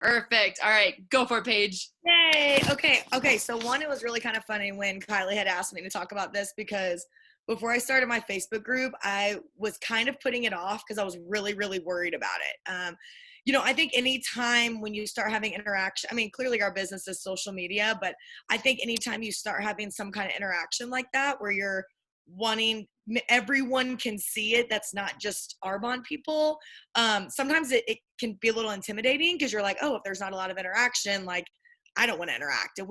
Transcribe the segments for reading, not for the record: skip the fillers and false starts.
Perfect. All right, go for it, Paige. Yay. Okay. So one, it was really kind of funny when Kylie had asked me to talk about this because before I started my Facebook group, I was kind of putting it off because I was really, really worried about it. I think anytime when you start having interaction, I mean, clearly our business is social media, but I think anytime you start having some kind of interaction like that, where you're wanting everyone can see it, that's not just Arbonne people. Sometimes it can be a little intimidating because you're like, oh, if there's not a lot of interaction, like I don't want to interact. And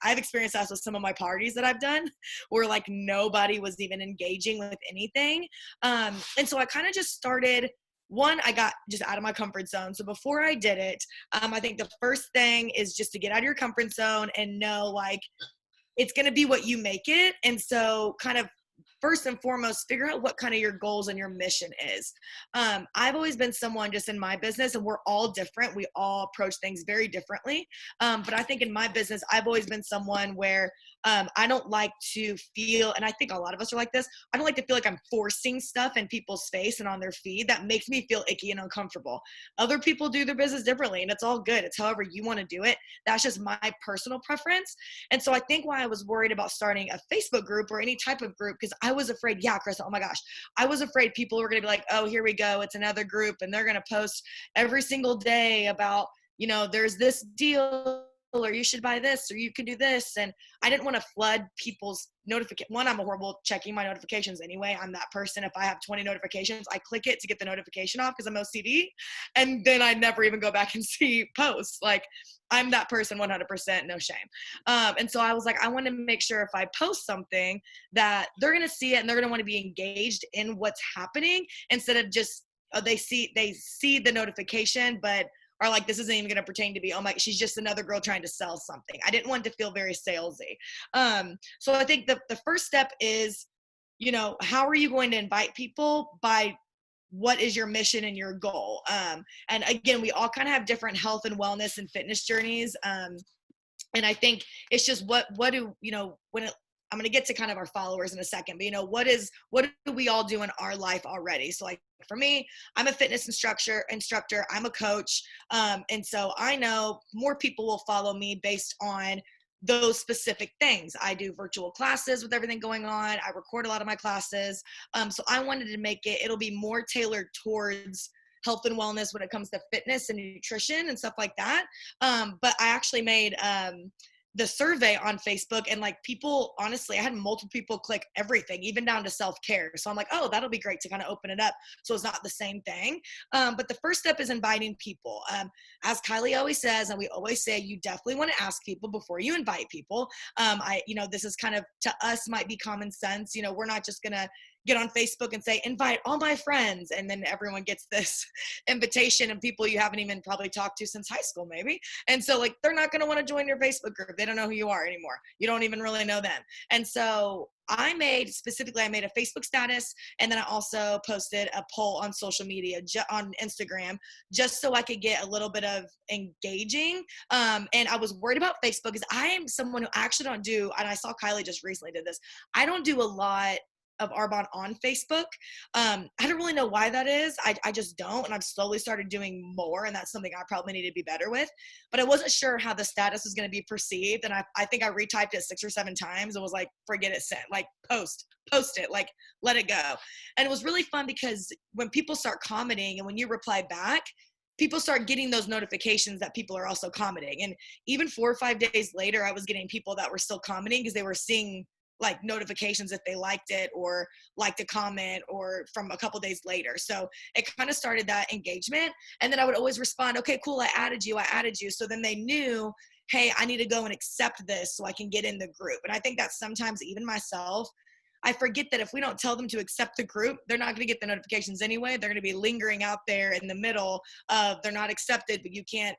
I've experienced that with some of my parties that I've done where like nobody was even engaging with anything. And so I kind of just started, one, I got just out of my comfort zone. So before I did it, I think the first thing is just to get out of your comfort zone and know like it's going to be what you make it. And so kind of first and foremost, figure out what kind of your goals and your mission is. I've always been someone just in my business, and we're all different. We all approach things very differently. But I think in my business, I've always been someone where I don't like to feel, and I think a lot of us are like this, I don't like to feel like I'm forcing stuff in people's face and on their feed. That makes me feel icky and uncomfortable. Other people do their business differently, and it's all good. It's however you want to do it. That's just my personal preference. And so I think why I was worried about starting a Facebook group or any type of group, because I was afraid, yeah, Chris, oh my gosh, I was afraid people were going to be like, oh, here we go. It's another group. And they're going to post every single day about, there's this deal or you should buy this or you can do this. And I didn't want to flood people's notification. One, I'm horrible checking my notifications anyway. I'm that person. If I have 20 notifications, I click it to get the notification off because I'm OCD. And then I never even go back and see posts. Like I'm that person 100%, no shame. And so I was like, I want to make sure if I post something that they're going to see it and they're going to want to be engaged in what's happening instead of just, they see the notification, but are like, this isn't even going to pertain to me. Oh my, she's just another girl trying to sell something. I didn't want to feel very salesy. So I think the first step is, how are you going to invite people by what is your mission and your goal? And again, we all kind of have different health and wellness and fitness journeys. And I think it's just what do, I'm going to get to kind of our followers in a second, but what do we all do in our life already? So like for me, I'm a fitness instructor, I'm a coach. And so I know more people will follow me based on those specific things. I do virtual classes with everything going on. I record a lot of my classes. So I wanted to make it'll be more tailored towards health and wellness when it comes to fitness and nutrition and stuff like that. But I actually made the survey on Facebook, and like people, honestly, I had multiple people click everything, even down to self-care. So I'm like, oh, that'll be great to kind of open it up so it's not the same thing. But the first step is inviting people. As Kylie always says, and we always say, you definitely want to ask people before you invite people. This is kind of, to us, might be common sense. We're not just gonna get on Facebook and say, invite all my friends. And then everyone gets this invitation and people you haven't even probably talked to since high school, maybe. And so like, they're not going to want to join your Facebook group. They don't know who you are anymore. You don't even really know them. And so I made a Facebook status, and then I also posted a poll on social media, on Instagram, just so I could get a little bit of engaging. And I was worried about Facebook because I am someone who actually don't do, and I saw Kylie just recently did this, I don't do a lot of Arbonne on Facebook. I don't really know why that is. I just don't. And I've slowly started doing more. And that's something I probably need to be better with. But I wasn't sure how the status was going to be perceived. And I think I retyped it 6 or 7 times and was like, forget it, sent. Like, post it, like, let it go. And it was really fun because when people start commenting and when you reply back, people start getting those notifications that people are also commenting. And even 4 or 5 days later, I was getting people that were still commenting because they were seeing like notifications if they liked it or liked a comment or from a couple days later. So it kind of started that engagement. And then I would always respond, okay, cool, I added you. So then they knew, hey, I need to go and accept this so I can get in the group. And I think that sometimes even myself, I forget that if we don't tell them to accept the group, they're not going to get the notifications anyway. They're going to be lingering out there in the middle of they're not accepted, but you can't,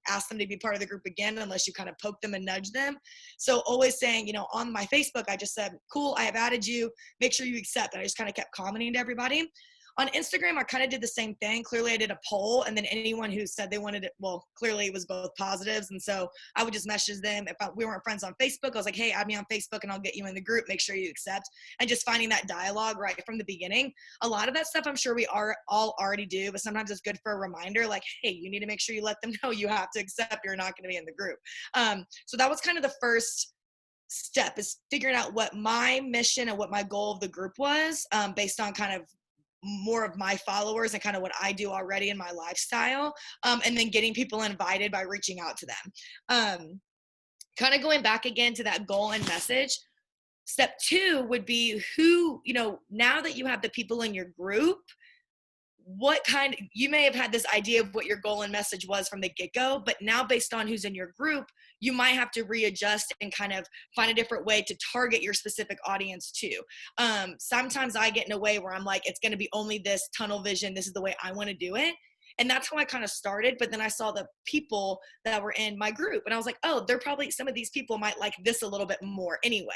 ask them to be part of the group again unless you kind of poke them and nudge them. So always saying, on my Facebook, I just said, cool, I have added you, make sure you accept. And I just kind of kept commenting to everybody. On Instagram, I kind of did the same thing. Clearly, I did a poll, and then anyone who said they wanted it, well, clearly it was both positives. And so I would just message them. If we weren't friends on Facebook, I was like, hey, add me on Facebook and I'll get you in the group. Make sure you accept. And just finding that dialogue right from the beginning. A lot of that stuff I'm sure we are all already do, but sometimes it's good for a reminder like, hey, you need to make sure you let them know you have to accept, you're not going to be in the group. So that was kind of the first step, is figuring out what my mission and what my goal of the group was, based on kind of more of my followers and kind of what I do already in my lifestyle, and then getting people invited by reaching out to them. Kind of going back again to that goal and message. Step 2 would be who, now that you have the people in your group, you may have had this idea of what your goal and message was from the get-go, but now based on who's in your group, you might have to readjust and kind of find a different way to target your specific audience too. Sometimes I get in a way where I'm like, it's going to be only this tunnel vision. This is the way I want to do it. And that's how I kind of started. But then I saw the people that were in my group and I was like, oh, some of these people might like this a little bit more anyway.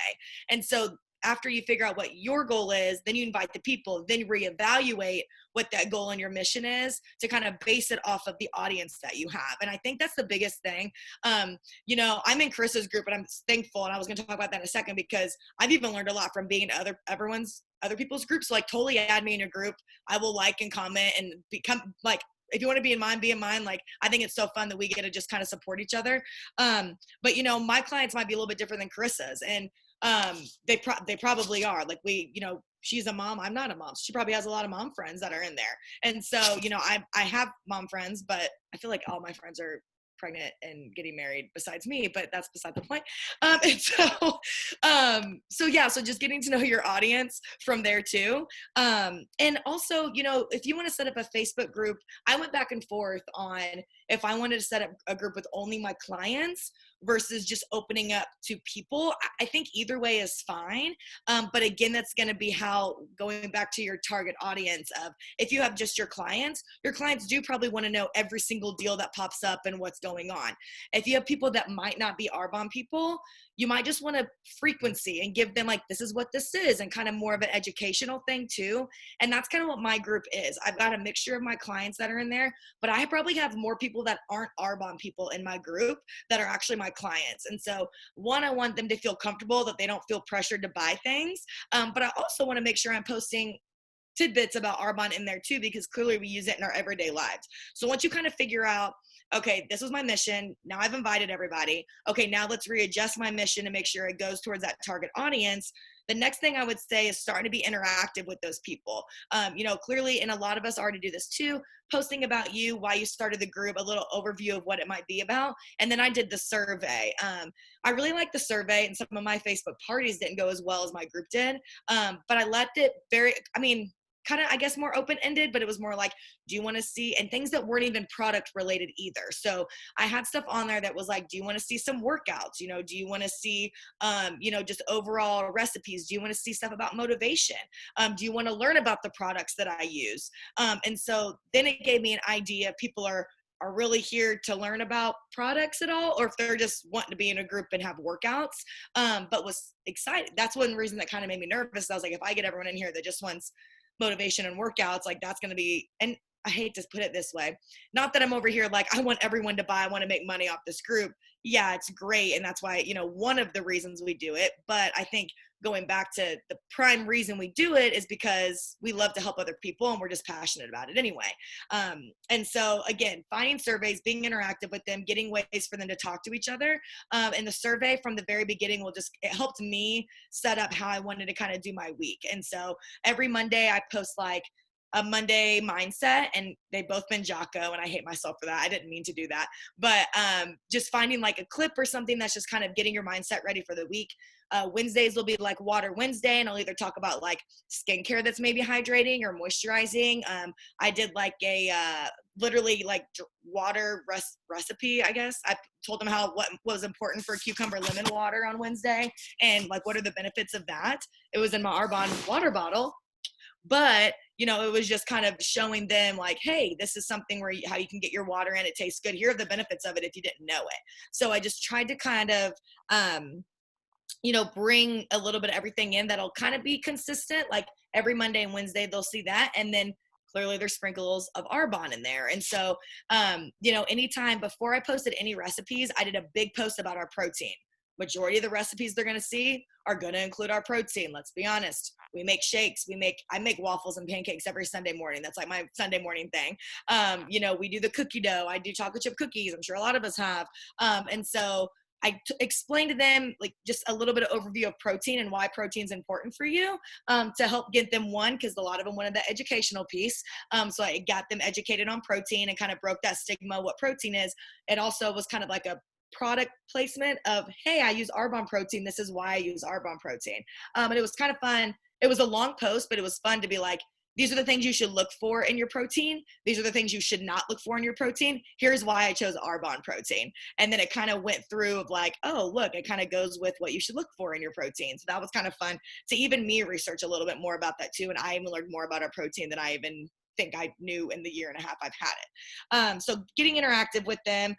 And so after you figure out what your goal is, then you invite the people, then reevaluate what that goal and your mission is to kind of base it off of the audience that you have. And I think that's the biggest thing. I'm in Chris's group and I'm thankful. And I was going to talk about that in a second because I've even learned a lot from being in other people's groups. So like totally add me in your group. I will like and comment and become like, if you want to be in mine, be in mine. Like, I think it's so fun that we get to just kind of support each other. But my clients might be a little bit different than Carissa's. And they probably are. Like she's a mom. I'm not a mom. So she probably has a lot of mom friends that are in there. And so, I have mom friends, but I feel like all my friends are pregnant and getting married besides me, but that's beside the point. So just getting to know your audience from there too. And also, if you want to set up a Facebook group, I went back and forth on if I wanted to set up a group with only my clients versus just opening up to people. I think either way is fine. But again, that's going to be going back to your target audience of, if you have just your clients do probably want to know every single deal that pops up and what's going on. If you have people that might not be Arbonne people, you might just want a frequency and give them like, this is what this is, and kind of more of an educational thing too. And that's kind of what my group is. I've got a mixture of my clients that are in there, but I probably have more people that aren't Arbonne people in my group that are actually my clients. And so I want them to feel comfortable, that they don't feel pressured to buy things. But I also want to make sure I'm posting tidbits about Arbonne in there too, because clearly we use it in our everyday lives. So once you kind of figure out, okay, this was my mission, now I've invited everybody, okay, now let's readjust my mission to make sure it goes towards that target audience. The next thing I would say is starting to be interactive with those people. Clearly, and a lot of us already do this too, posting about you, why you started the group, a little overview of what it might be about. And then I did the survey. I really liked the survey, and some of my Facebook parties didn't go as well as my group did. But I left it kind of, I guess, more open-ended, but it was more like, do you want to see, and things that weren't even product related either. So I had stuff on there that was like, do you want to see some workouts? Do you want to see, just overall recipes? Do you want to see stuff about motivation? Do you want to learn about the products that I use? And so then it gave me an idea. People are really here to learn about products at all, or if they're just wanting to be in a group and have workouts, but was excited. That's one reason that kind of made me nervous. I was like, if I get everyone in here that just wants motivation and workouts, like that's going to be, and I hate to put it this way, not that I'm over here like I want everyone to buy, I want to make money off this group. Yeah, it's great, and that's why, one of the reasons we do it. But I think going back to the prime reason we do it is because we love to help other people and we're just passionate about it anyway. And so again, finding surveys, being interactive with them, getting ways for them to talk to each other. And the survey from the very beginning it helped me set up how I wanted to kind of do my week. And so every Monday I post like a Monday mindset, and they've both been Jocko, and I hate myself for that. I didn't mean to do that, but just finding like a clip or something that's just kind of getting your mindset ready for the week. Wednesdays will be like Water Wednesday, and I'll either talk about like skincare that's maybe hydrating or moisturizing. I did like a literally like water recipe, I guess. I told them what was important for cucumber lemon water on Wednesday, and like what are the benefits of that. It was in my Arbonne water bottle. But, it was just kind of showing them like, hey, this is something how you can get your water in. It tastes good. Here are the benefits of it if you didn't know it. So I just tried to kind of, bring a little bit of everything in that'll kind of be consistent. Like every Monday and Wednesday, they'll see that. And then clearly there's sprinkles of Arbonne in there. And so, you know, anytime before I posted any recipes, I did a big post about our protein. Majority of the recipes they're going to see are going to include our protein. Let's be honest. We make shakes. I make waffles and pancakes every Sunday morning. That's like my Sunday morning thing. You know, we do the cookie dough. I do chocolate chip cookies. I'm sure a lot of us have. And so explained to them like just a little bit of overview of protein and why protein is important for you, to help get them because a lot of them wanted the educational piece. So I got them educated on protein and kind of broke that stigma what protein is. It also was kind of like a product placement of, hey, I use Arbonne protein. This is why I use Arbonne protein. And it was kind of fun. It was a long post, but it was fun to be like, these are the things you should look for in your protein. These are the things you should not look for in your protein. Here's why I chose Arbonne protein. And then it kind of went through of like, oh, look, it kind of goes with what you should look for in your protein. So that was kind of fun to even me research a little bit more about that too. And I even learned more about our protein than I even think I knew in the year and a half I've had it. So getting interactive with them,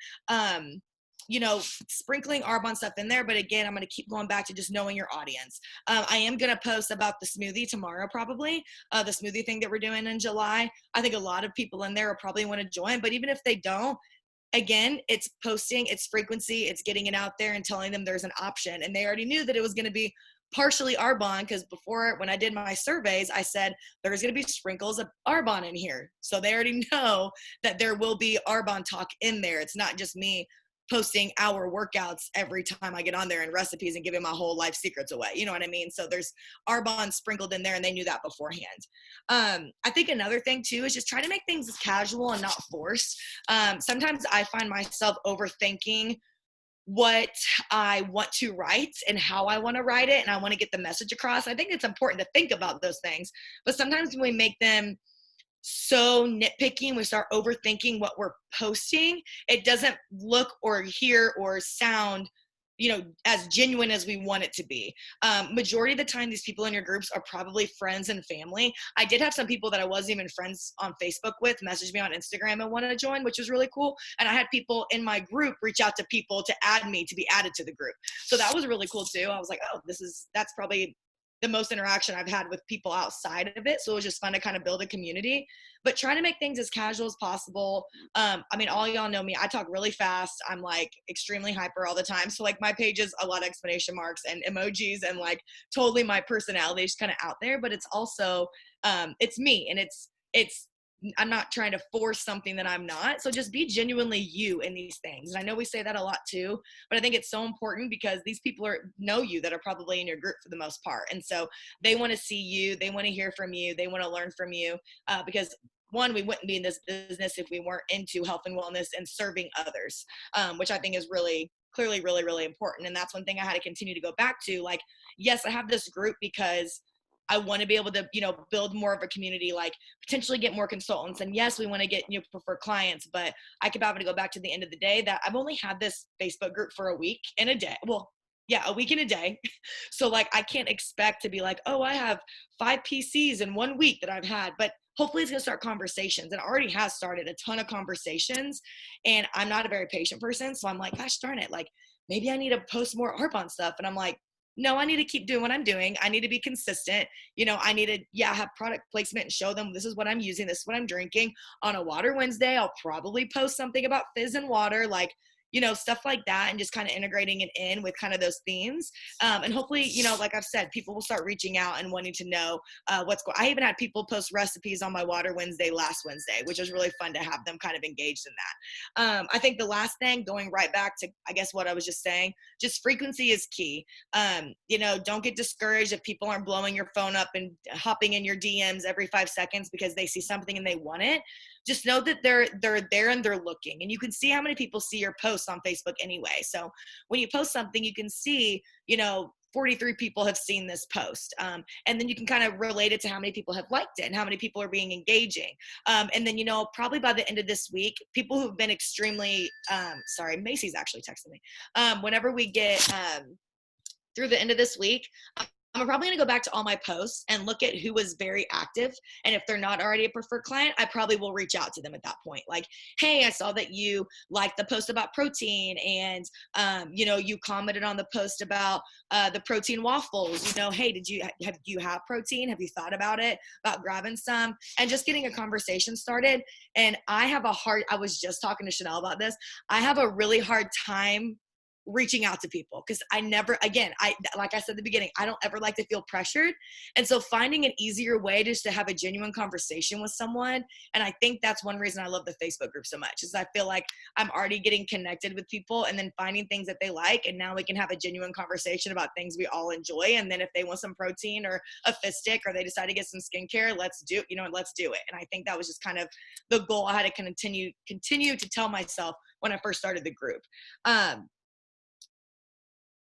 you know, sprinkling Arbonne stuff in there. But again, I'm going to keep going back to just knowing your audience. I am going to post about the smoothie tomorrow, probably the smoothie thing that we're doing in July. I think a lot of people in there will probably want to join, but even if they don't, again, it's posting, it's frequency, it's getting it out there and telling them there's an option. And they already knew that it was going to be partially Arbonne, because before, when I did my surveys, I said there's going to be sprinkles of Arbonne in here. So they already know that there will be Arbonne talk in there. It's not just me posting our workouts every time I get on there and recipes and giving my whole life secrets away. You know what I mean? So there's Arbonne sprinkled in there, and they knew that beforehand. I think another thing too is just try to make things casual and not forced. Sometimes I find myself overthinking what I want to write and how I want to write it, and I want to get the message across. I think it's important to think about those things, but sometimes when we make them so nitpicking, we start overthinking what we're posting, it doesn't look or hear or sound, you know, as genuine as we want it to be. Majority of the time, these people in your groups are probably friends and family. I did have some people that I wasn't even friends on Facebook with message me on Instagram and wanted to join, which was really cool. And I had people in my group reach out to people to add me to be added to the group. So that was really cool too. I was like, oh, that's probably the most interaction I've had with people outside of it. So it was just fun to kind of build a community, but trying to make things as casual as possible. I mean, all y'all know me. I talk really fast. I'm like extremely hyper all the time. So like my page is a lot of exclamation marks and emojis and like totally my personality is kind of out there, but it's also, it's me, and I'm not trying to force something that I'm not. So just be genuinely you in these things. And I know we say that a lot too, but I think it's so important because these people know you that are probably in your group for the most part. And so they want to see you, they want to hear from you, they want to learn from you, because one, we wouldn't be in this business if we weren't into health and wellness and serving others, which I think is really clearly really, really important. And that's one thing I had to continue to go back to. Like, yes, I have this group because I want to be able to, you know, build more of a community, like potentially get more consultants. And yes, we want to get new preferred clients, but I could probably go back to the end of the day that I've only had this Facebook group for a week and a day. Well, yeah, a week and a day. So like, I can't expect to be like, oh, I have 5 PCs in 1 week that I've had, but hopefully it's going to start conversations, and already has started a ton of conversations. And I'm not a very patient person. So I'm like, gosh darn it. Like maybe I need to post more Arbonne stuff. And I'm like, no, I need to keep doing what I'm doing. I need to be consistent. You know, I need to, have product placement and show them this is what I'm using. This is what I'm drinking. On a Water Wednesday, I'll probably post something about fizz and water, like, you know, stuff like that, and just kind of integrating it in with kind of those themes. And hopefully, you know, like I've said, people will start reaching out and wanting to know what's going on. I even had people post recipes on my Water Wednesday last Wednesday, which was really fun to have them kind of engaged in that. I think the last thing, going right back to, I guess, what I was just saying, just frequency is key. You know, don't get discouraged if people aren't blowing your phone up and hopping in your DMs every 5 seconds because they see something and they want it. Just know that they're there and they're looking, and you can see how many people see your posts on Facebook anyway. So when you post something, you can see, you know, 43 people have seen this post. And then you can kind of relate it to how many people have liked it and how many people are being engaging. And then, you know, probably by the end of this week, people who've been extremely, sorry, Macy's actually texted me. Whenever we get through the end of this week, I'm I'm probably going to go back to all my posts and look at who was very active. And if they're not already a preferred client, I probably will reach out to them at that point. Like, hey, I saw that you liked the post about protein, and you commented on the post about the protein waffles. Hey, do you have protein? Have you thought about it, about grabbing some, and just getting a conversation started? And I was just talking to Chanel about this. I have a really hard time reaching out to people because like I said at the beginning, I don't ever like to feel pressured. And so finding an easier way just to have a genuine conversation with someone, and I think that's one reason I love the Facebook group so much, is I feel like I'm already getting connected with people and then finding things that they like, and now we can have a genuine conversation about things we all enjoy. And then if they want some protein or a fist stick, or they decide to get some skincare, let's do it. And I think that was just kind of the goal I had to continue to tell myself when I first started the group.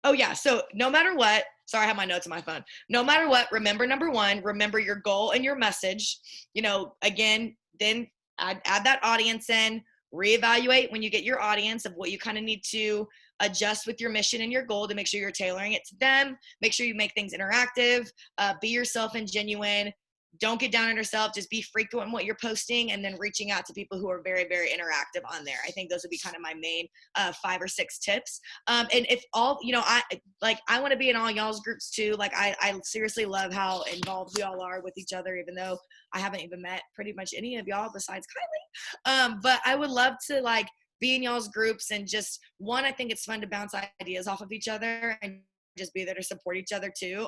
Oh yeah. So no matter what, sorry, I have my notes on my phone. No matter what, remember, number one, remember your goal and your message. Again, then add that audience in, reevaluate when you get your audience of what you kind of need to adjust with your mission and your goal to make sure you're tailoring it to them. Make sure you make things interactive, be yourself and genuine. Don't get down on yourself. Just be frequent in what you're posting, and then reaching out to people who are very, very interactive on there. I think those would be kind of my main 5 or 6 tips. And if all, I want to be in all y'all's groups too. Like I seriously love how involved we all are with each other, even though I haven't even met pretty much any of y'all besides Kylie. But I would love to be in y'all's groups, and just I think it's fun to bounce ideas off of each other and just be there to support each other too.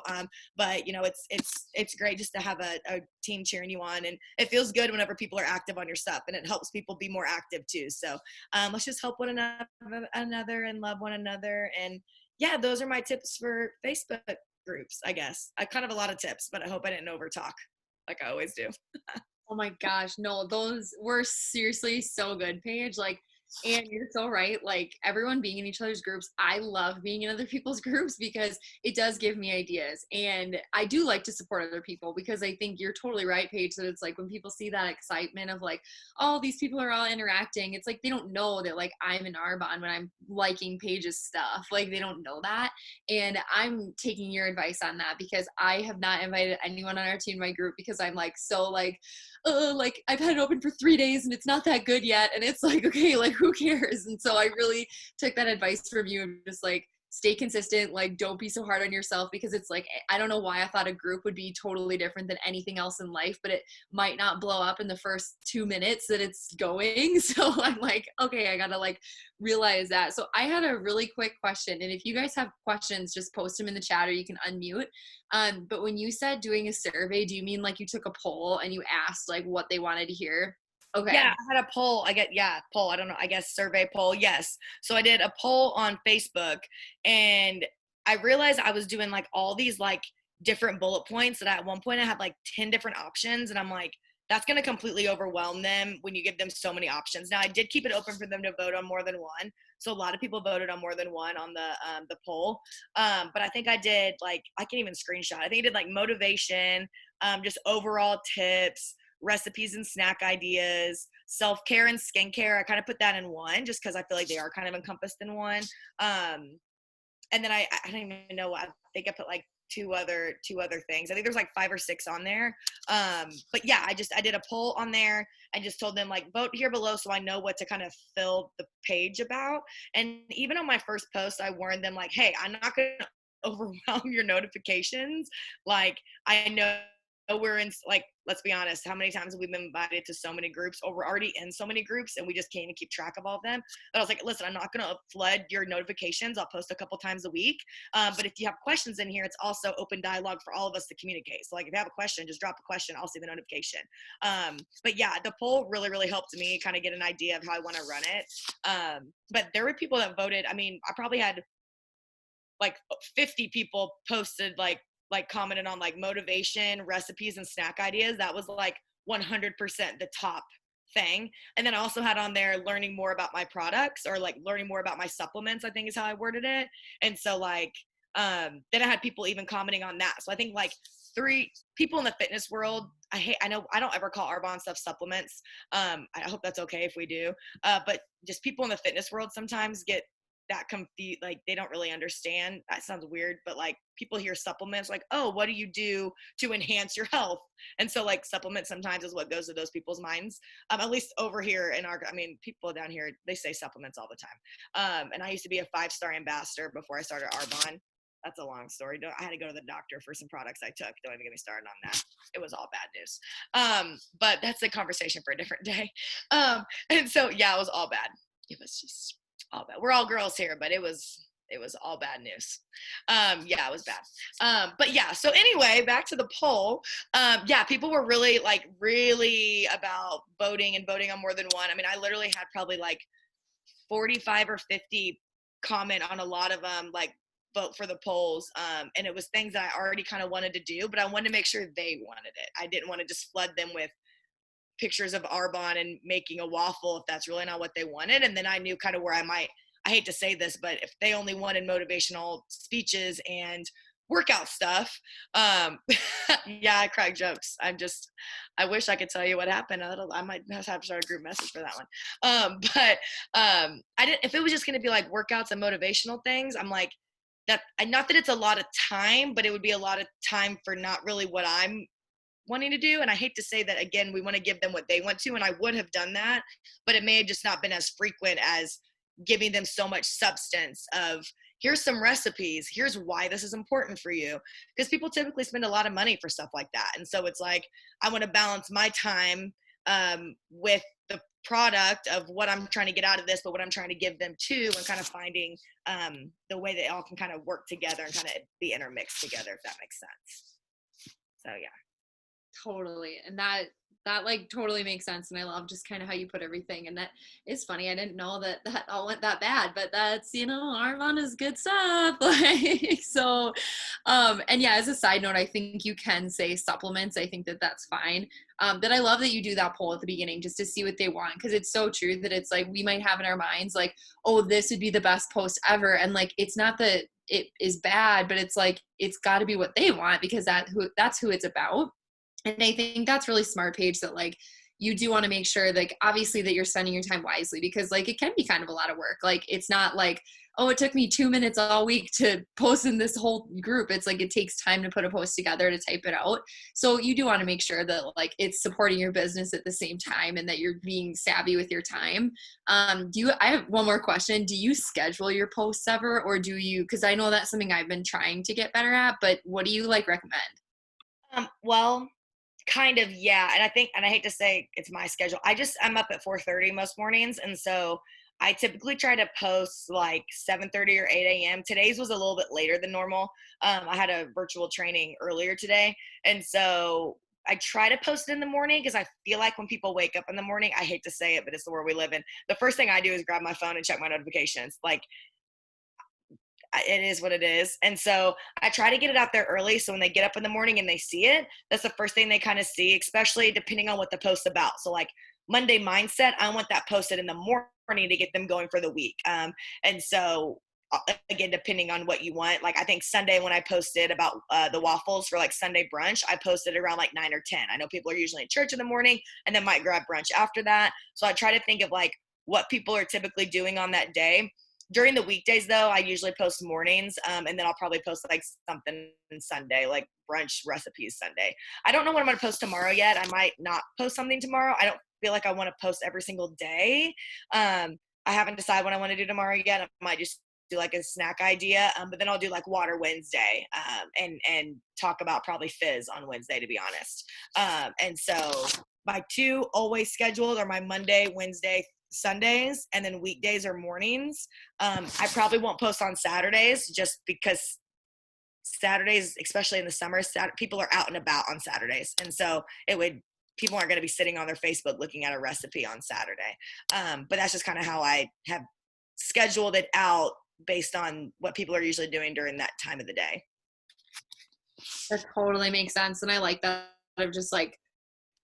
But it's great just to have a team cheering you on, and it feels good whenever people are active on your stuff, and it helps people be more active too. So let's just help one another and love one another. And yeah, those are my tips for Facebook groups, I guess. I kind of a lot of tips, but I hope I didn't over talk like I always do. Oh my gosh, no, those were seriously so good, Paige. And you're so right. Everyone being in each other's groups, I love being in other people's groups because it does give me ideas. And I do like to support other people, because I think you're totally right, Paige, that it's when people see that excitement of oh, these people are all interacting. It's they don't know that I'm in Arbonne when I'm liking Paige's stuff. They don't know that. And I'm taking your advice on that, because I have not invited anyone on our team, my group, because I'm I've had it open for 3 days and it's not that good yet. And it's okay, who cares? And so I really took that advice from you, and just stay consistent. Don't be so hard on yourself, because it's I don't know why I thought a group would be totally different than anything else in life, but it might not blow up in the first 2 minutes that it's going. So I'm okay, I gotta realize that. So I had a really quick question, and if you guys have questions, just post them in the chat, or you can unmute. But when you said doing a survey, do you mean you took a poll and you asked what they wanted to hear? Okay. Yeah, I had a poll. Poll. I don't know. I guess survey poll. Yes. So I did a poll on Facebook, and I realized I was doing all these different bullet points, that at one point I had 10 different options, and I'm that's going to completely overwhelm them when you give them so many options. Now I did keep it open for them to vote on more than one. So a lot of people voted on more than one on the poll. But I think I did I can't even screenshot. I think I did motivation, just overall tips, recipes and snack ideas, self-care and skincare. I kind of put that in one, just because I feel they are kind of encompassed in one. And then I don't even know what, I think I put two other things. I think there's 5 or 6 on there. But yeah, I did a poll on there. I just told them vote here below, so I know what to kind of fill the page about. And even on my first post, I warned them hey, I'm not going to overwhelm your notifications. I know we're in let's be honest, how many times have we been invited to so many groups, or we're already in so many groups and we just can't even keep track of all of them. But I was listen, I'm not going to flood your notifications. I'll post a couple times a week. But if you have questions in here, it's also open dialogue for all of us to communicate. So if you have a question, just drop a question. I'll see the notification. But yeah, the poll really, really helped me kind of get an idea of how I want to run it. But there were people that voted. I mean, I probably had 50 people posted commented on motivation, recipes, and snack ideas. That was 100% the top thing. And then I also had on there learning more about my products, or learning more about my supplements, I think is how I worded it. And so then I had people even commenting on that. So I think 3 people in the fitness world. I know I don't ever call Arbonne stuff supplements. I hope that's okay if we do. But just people in the fitness world sometimes that confused, like they don't really understand. That sounds weird, but like people hear supplements like, oh, what do you do to enhance your health? And so like supplements sometimes is what goes to those people's minds. At least over here in our, I mean, people down here, they say supplements all the time. And I used to be a 5-star ambassador before I started Arbonne. That's a long story. I had to go to the doctor for some products I took. Don't even get me started on that. It was all bad news. But that's a conversation for a different day. And so, yeah, it was all bad. It was just all bad. We're all girls here, but it was all bad news. Yeah, it was bad. But yeah, so anyway, back to the poll. Yeah, people were really about voting and voting on more than one. I mean, I literally had probably like 45 or 50 comment on a lot of them, like vote for the polls. And it was things that I already kind of wanted to do, but I wanted to make sure they wanted it. I didn't want to just flood them with pictures of Arbonne and making a waffle if that's really not what they wanted. And then I knew kind of where I hate to say this, but if they only wanted motivational speeches and workout stuff, yeah, I crack jokes. I wish I could tell you what happened. I might have to start a group message for that one. But I didn't, if it was just going to be like workouts and motivational things, I'm like, not that it's a lot of time, but it would be a lot of time for not really what I'm wanting to do. And I hate to say that again, we want to give them what they want to, and I would have done that, but it may have just not been as frequent as giving them so much substance of here's some recipes, here's why this is important for you, because people typically spend a lot of money for stuff like that. And so it's like I want to balance my time with the product of what I'm trying to get out of this, but what I'm trying to give them too, and kind of finding the way they all can kind of work together and kind of be intermixed together, if that makes sense. So yeah. Totally. And that like totally makes sense. And I love just kind of how you put everything. And that is funny. I didn't know that all went that bad, but that's, Arbonne is good stuff. Like, so, and yeah, as a side note, I think you can say supplements. I think that that's fine. But I love that you do that poll at the beginning just to see what they want. Cause it's so true that it's like, we might have in our minds, like, oh, this would be the best post ever. And like, it's not that it is bad, but it's like, it's gotta be what they want because that's who it's about. And I think that's really smart, Paige, that like you do want to make sure like obviously that you're spending your time wisely because like it can be kind of a lot of work. Like it's not like, oh, it took me 2 minutes all week to post in this whole group. It's like it takes time to put a post together to type it out. So you do want to make sure that like it's supporting your business at the same time and that you're being savvy with your time. I have one more question. Do you schedule your posts ever or do you, because I know that's something I've been trying to get better at, but what do you like recommend? Well, kind of, yeah. And I hate to say it's my schedule. I'm up at 4:30 most mornings. And so I typically try to post like 7:30 or 8 a.m. Today's was a little bit later than normal. I had a virtual training earlier today. And so I try to post it in the morning because I feel like when people wake up in the morning, I hate to say it, but it's the world we live in. The first thing I do is grab my phone and check my notifications. Like it is what it is. And so I try to get it out there early. So when they get up in the morning and they see it, that's the first thing they kind of see, especially depending on what the post's about. So like Monday mindset, I want that posted in the morning to get them going for the week. And so again, depending on what you want, like I think Sunday when I posted about the waffles for like Sunday brunch, I posted around like 9 or 10. I know people are usually in church in the morning and then might grab brunch after that. So I try to think of like what people are typically doing on that day. During the weekdays, though, I usually post mornings, and then I'll probably post like something Sunday, like brunch recipes Sunday. I don't know what I'm going to post tomorrow yet. I might not post something tomorrow. I don't feel like I want to post every single day. I haven't decided what I want to do tomorrow yet. I might just do like a snack idea, but then I'll do like Water Wednesday and talk about probably fizz on Wednesday, to be honest. And so my 2 always scheduled are my Monday, Wednesday, Sundays, and then weekdays or mornings. I probably won't post on Saturdays just because Saturdays, especially in the summer, people are out and about on Saturdays. And so people aren't going to be sitting on their Facebook looking at a recipe on Saturday. But that's just kind of how I have scheduled it out based on what people are usually doing during that time of the day. That totally makes sense. And I like that of just like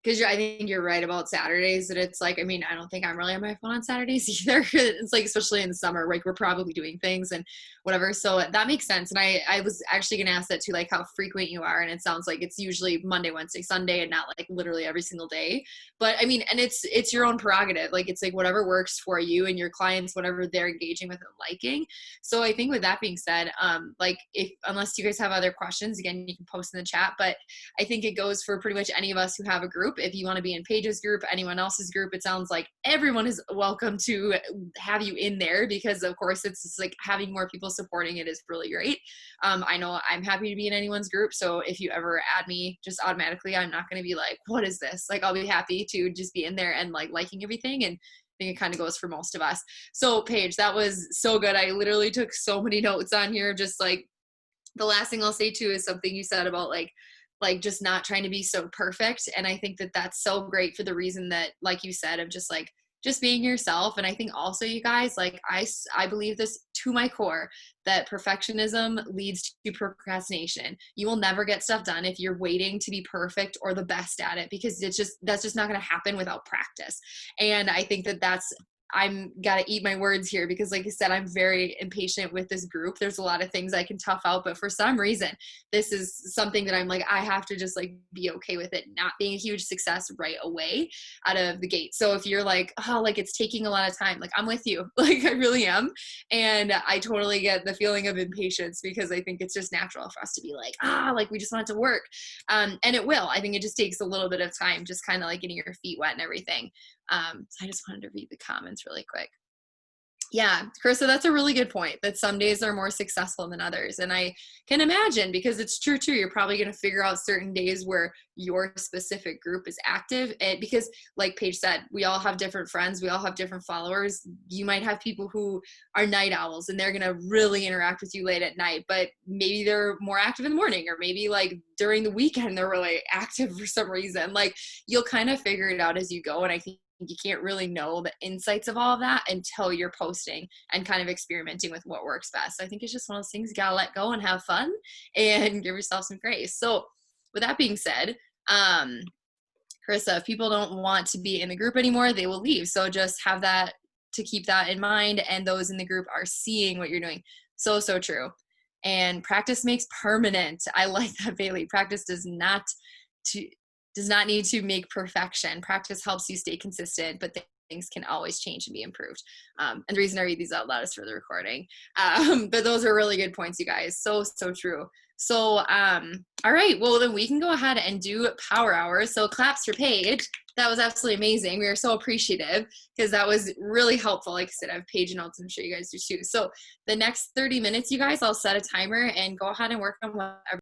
because I think you're right about Saturdays, that it's like, I mean, I don't think I'm really on my phone on Saturdays either. It's like, especially in the summer, like we're probably doing things and whatever. So that makes sense. And I was actually going to ask that too, like how frequent you are. And it sounds like it's usually Monday, Wednesday, Sunday, and not like literally every single day. But I mean, and it's your own prerogative. Like it's like whatever works for you and your clients, whatever they're engaging with and liking. So I think with that being said, like if, unless you guys have other questions, again, you can post in the chat, but I think it goes for pretty much any of us who have a group. If you want to be in Paige's group, anyone else's group, it sounds like everyone is welcome to have you in there, because of course it's just like having more people supporting it is really great. I know I'm happy to be in anyone's group. So if you ever add me just automatically, I'm not going to be like, what is this? Like, I'll be happy to just be in there and like liking everything. And I think it kind of goes for most of us. So Paige, that was so good. I literally took so many notes on here. Just like the last thing I'll say too is something you said about like just not trying to be so perfect. And I think that that's so great for the reason that, like you said, of just like, just being yourself. And I think also, you guys, like I believe this to my core, that perfectionism leads to procrastination. You will never get stuff done if you're waiting to be perfect or the best at it, because that's just not going to happen without practice. And I think that I'm got to eat my words here, because like I said, I'm very impatient with this group. There's a lot of things I can tough out, but for some reason, this is something that I'm like, I have to just like be okay with it not being a huge success right away out of the gate. So if you're like, oh, like it's taking a lot of time, like I'm with you, like I really am. And I totally get the feeling of impatience, because I think it's just natural for us to be like, like we just want it to work. And it will. I think it just takes a little bit of time, just kind of like getting your feet wet and everything. So I just wanted to read the comments really quick. Yeah, Carissa, that's a really good point, that some days are more successful than others. And I can imagine, because it's true too, you're probably going to figure out certain days where your specific group is active. And because like Paige said, we all have different friends, we all have different followers. You might have people who are night owls and they're going to really interact with you late at night, but maybe they're more active in the morning, or maybe like during the weekend, they're really active for some reason. Like you'll kind of figure it out as you go. And I think you can't really know the insights of all of that until you're posting and kind of experimenting with what works best. I think it's just one of those things you gotta let go and have fun and give yourself some grace. So with that being said, Carissa, if people don't want to be in the group anymore, they will leave. So just have that, to keep that in mind. And those in the group are seeing what you're doing. So true. And practice makes permanent. I like that, Bailey. Practice does not need to make perfection. Practice helps you stay consistent, but things can always change and be improved. And the reason I read these out loud is for the recording. But those are really good points, you guys. So true. So, all right, well then we can go ahead and do power hours. So claps for Paige. That was absolutely amazing. We are so appreciative, because that was really helpful. Like I said, I have Paige notes. I'm sure you guys do too. So the next 30 minutes, you guys, I'll set a timer and go ahead and work on whatever